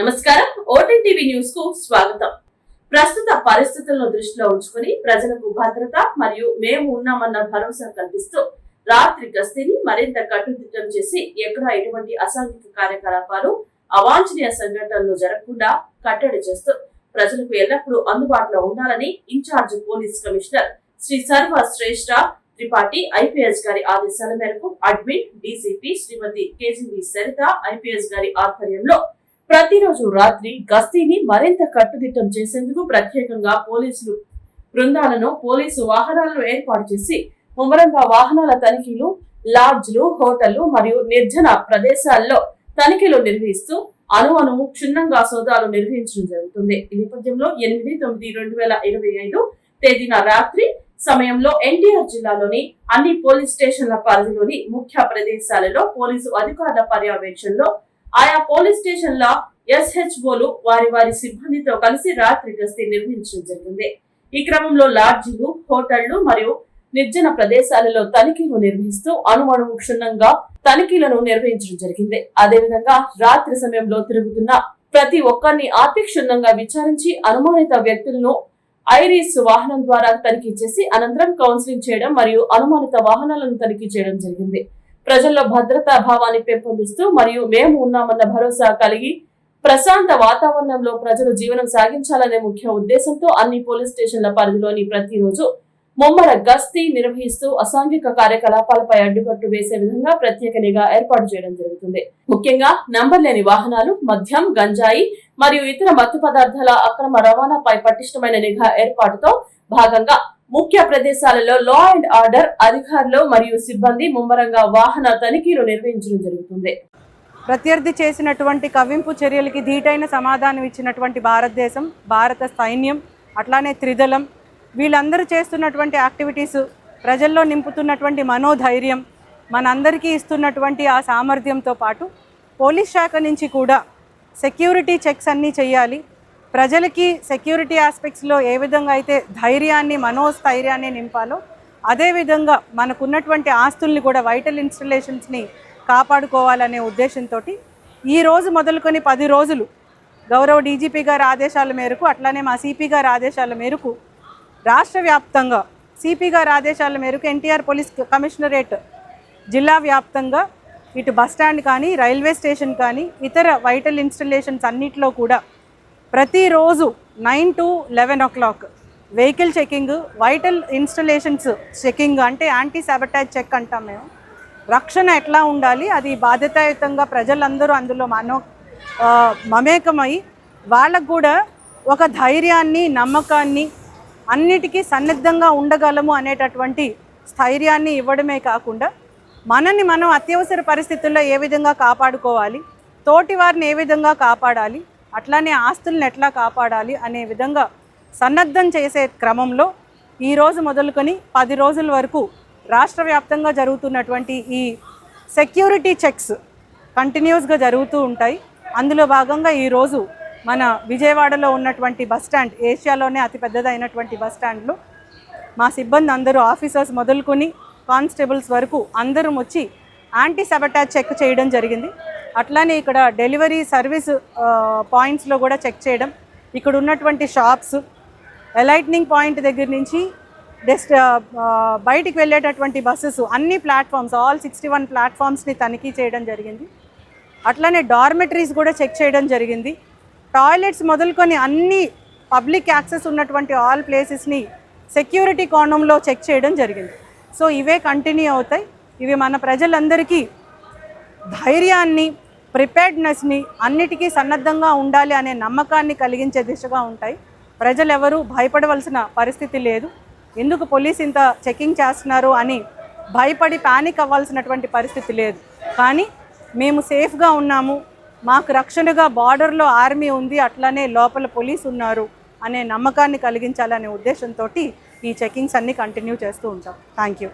నమస్కారం. ఓటీన్ TV news కు స్వాగతం. ప్రస్తుత పరిస్థితులను దృష్టిలో ఉంచుకుని ప్రజలకు భద్రత మరియు మేము ఉన్నామన్న భరోసా కల్పిస్తూ రాత్రి గస్తీని మరింత కట్టుదిట్టం చేసి ఎక్కడ ఎటువంటి అసాంఘిక కార్యకలాపాలు అవాంఛనీయ సంఘటనలు జరగకుండా కట్టడి చేస్తూ ప్రజలకు ఎల్లప్పుడూ అందుబాటులో ఉండాలని incharge police commissioner Shri Sarvashreshtha Tripathi IPS గారి ఆదేశాల మేరకు admin DCP Shrimati KGV Saritha IPS గారి ఆధ్వర్యంలో ప్రతిరోజు రాత్రి గస్తీని మరింత కట్టుదిట్టం చేసేందుకు ప్రత్యేకంగా పోలీసులు బృందాలను పోలీసు వాహనాలను ఏర్పాటు చేసి ముమ్మరంగా వాహనాల తనిఖీలు, లాడ్జ్లు, హోటళ్లు మరియు నిర్జన ప్రదేశాల్లో తనిఖీలు నిర్వహిస్తూ అణువణువు క్షుణ్ణంగా సోదాలు నిర్వహించడం జరుగుతుంది. ఈ నేపథ్యంలో 8/9/2025 తేదీన రాత్రి సమయంలో ఎన్టీఆర్ జిల్లాలోని అన్ని పోలీస్ స్టేషన్ల పరిధిలోని ముఖ్య ప్రదేశాలలో పోలీసు అధికారుల పర్యవేక్షణలో ఆయా పోలీస్ స్టేషన్ల ఎస్హెచ్ఓలు వారి సిబ్బందితో కలిసి రాత్రి గస్తీ నిర్వహించడం జరిగింది. ఈ క్రమంలో లాడ్జీలు, హోటళ్లు మరియు నిర్జన ప్రదేశాలలో తనిఖీలు నిర్వహిస్తూ అణువణువు క్షుణ్ణంగా తనిఖీలను నిర్వహించడం జరిగింది. అదేవిధంగా రాత్రి సమయంలో తిరుగుతున్న ప్రతి ఒక్కరిని ఆపి క్షుణ్ణంగా విచారించి అనుమానిత వ్యక్తులను ఐరిస్ వాహనం ద్వారా తనిఖీ చేసి అనంతరం కౌన్సిలింగ్ చేయడం మరియు అనుమానిత వాహనాలను తనిఖీ చేయడం జరిగింది. ప్రజల్లో భద్రతా భావాన్ని పెంపొందిస్తూ మరియు మేము ఉన్నామన్న భరోసా కలిగి ప్రశాంత వాతావరణంలో ప్రజలు జీవనం సాగించాలనే ముఖ్య ఉద్దేశంతో అన్ని పోలీస్ స్టేషన్ల పరిధిలోని ప్రతిరోజు ముమ్మర గస్తీ నిర్వహిస్తూ అసాంఘిక కార్యకలాపాలపై అడ్డుకట్టు వేసే విధంగా ప్రత్యేక నిఘా ఏర్పాటు చేయడం జరుగుతుంది. ముఖ్యంగా నంబర్ లేని వాహనాలు, మద్యం, గంజాయి మరియు ఇతర మత్తు పదార్థాల అక్రమ రవాణాపై పటిష్టమైన నిఘా ఏర్పాటుతో భాగంగా ముఖ్య ప్రదేశాలలో లా అండ్ ఆర్డర్ అధికారులు మరియు సిబ్బంది ముమ్మరంగా వాహన తనిఖీలు నిర్వహించడం జరుగుతుంది. ప్రత్యర్థి చేసినటువంటి కవ్వింపు చర్యలకి ధీటైన సమాధానం ఇచ్చినటువంటి భారతదేశం, భారత సైన్యం, అట్లానే త్రిదళం వీళ్ళందరూ చేస్తున్నటువంటి యాక్టివిటీస్, ప్రజల్లో నింపుతున్నటువంటి మనోధైర్యం, మనందరికీ ఇస్తున్నటువంటి ఆ సామర్థ్యంతో పాటు పోలీస్ శాఖ నుంచి కూడా సెక్యూరిటీ చెక్స్ అన్నీ చేయాలి. ప్రజలకి సెక్యూరిటీ ఆస్పెక్ట్స్లో ఏ విధంగా అయితే ధైర్యాన్ని, మనోస్థైర్యాన్ని నింపాలో అదేవిధంగా మనకున్నటువంటి ఆస్తుల్ని కూడా, వైటల్ ఇన్స్టలేషన్స్ని కాపాడుకోవాలనే ఉద్దేశంతో ఈరోజు మొదలుకొని 10 రోజులు గౌరవ డీజీపీ గారి ఆదేశాల మేరకు, అట్లానే మా సిపి గారి ఆదేశాల మేరకు రాష్ట్ర వ్యాప్తంగా, సిపి గారి ఆదేశాల మేరకు ఎన్టీఆర్ పోలీస్ కమిషనరేట్ జిల్లా వ్యాప్తంగా ఇటు బస్టాండ్ కానీ, రైల్వే స్టేషన్ కానీ, ఇతర వైటల్ ఇన్స్టలేషన్స్ అన్నిటిలో కూడా ప్రతిరోజు 9 to 11 o'clock vehicle checking, vital installations checking, అంటే యాంటీ సాబటాజ్ చెక్ అంటాం మేము. రక్షణ ఎట్లా ఉండాలి, అది బాధ్యతాయుతంగా ప్రజలందరూ అందులో మమేకమై వాళ్ళకు కూడా ఒక ధైర్యాన్ని, నమ్మకాన్ని, అన్నిటికీ సన్నద్ధంగా ఉండగలము అనేటటువంటి స్థైర్యాన్ని ఇవ్వడమే కాకుండా మనల్ని మనం అత్యవసర పరిస్థితుల్లో ఏ విధంగా కాపాడుకోవాలి, తోటి వారిని ఏ విధంగా కాపాడాలి, అట్లానే ఆస్తులను ఎట్లా కాపాడాలి అనే విధంగా సన్నద్ధం చేసే క్రమంలో ఈరోజు మొదలుకొని 10 రోజుల వరకు రాష్ట్ర వ్యాప్తంగా జరుగుతున్నటువంటి ఈ సెక్యూరిటీ చెక్స్ కంటిన్యూస్గా జరుగుతూ ఉంటాయి. అందులో భాగంగా ఈరోజు మన విజయవాడలో ఉన్నటువంటి బస్టాండ్, ఏషియాలోనే అతిపెద్దదైనటువంటి బస్టాండ్లో మా సిబ్బంది అందరూ, ఆఫీసర్స్ మొదలుకొని కానిస్టేబుల్స్ వరకు అందరూ వచ్చి యాంటీ సబటాజ్ చెక్ చేయడం జరిగింది. అట్లానే ఇక్కడ డెలివరీ సర్వీస్ పాయింట్స్లో కూడా చెక్ చేయడం, ఇక్కడ ఉన్నటువంటి షాప్స్, ఎలైట్నింగ్ పాయింట్ దగ్గర నుంచి బయటికి వెళ్ళేటటువంటి బస్సెస్, అన్ని ప్లాట్ఫామ్స్, ఆల్ 61 ప్లాట్ఫామ్స్ని తనిఖీ చేయడం జరిగింది. అట్లానే డార్మెటరీస్ కూడా చెక్ చేయడం జరిగింది. టాయిలెట్స్ మొదలుకొని అన్ని పబ్లిక్ యాక్సెస్ ఉన్నటువంటి ఆల్ ప్లేసెస్ని సెక్యూరిటీ కోణంలో చెక్ చేయడం జరిగింది. సో ఇవే కంటిన్యూ అవుతాయి. ఇవి మన ప్రజలందరికీ ధైర్యాన్ని, ప్రిపేర్డ్నెస్ని, అన్నిటికీ సన్నద్ధంగా ఉండాలి అనే నమ్మకాన్ని కలిగించే దిశగా ఉంటాయి. ప్రజలు ఎవరూ భయపడవలసిన పరిస్థితి లేదు. ఎందుకు పోలీస్ ఇంత చెకింగ్ చేస్తున్నారు అని భయపడి ప్యానిక్ అవ్వాల్సినటువంటి పరిస్థితి లేదు. కానీ మేము సేఫ్గా ఉన్నాము, మాకు రక్షణగా బార్డర్లో ఆర్మీ ఉంది, అట్లానే లోపల పోలీస్ ఉన్నారు అనే నమ్మకాన్ని కలిగించాలనే ఉద్దేశంతో ఈ చెకింగ్స్ అన్నీ కంటిన్యూ చేస్తూ ఉంటాం. Thank you.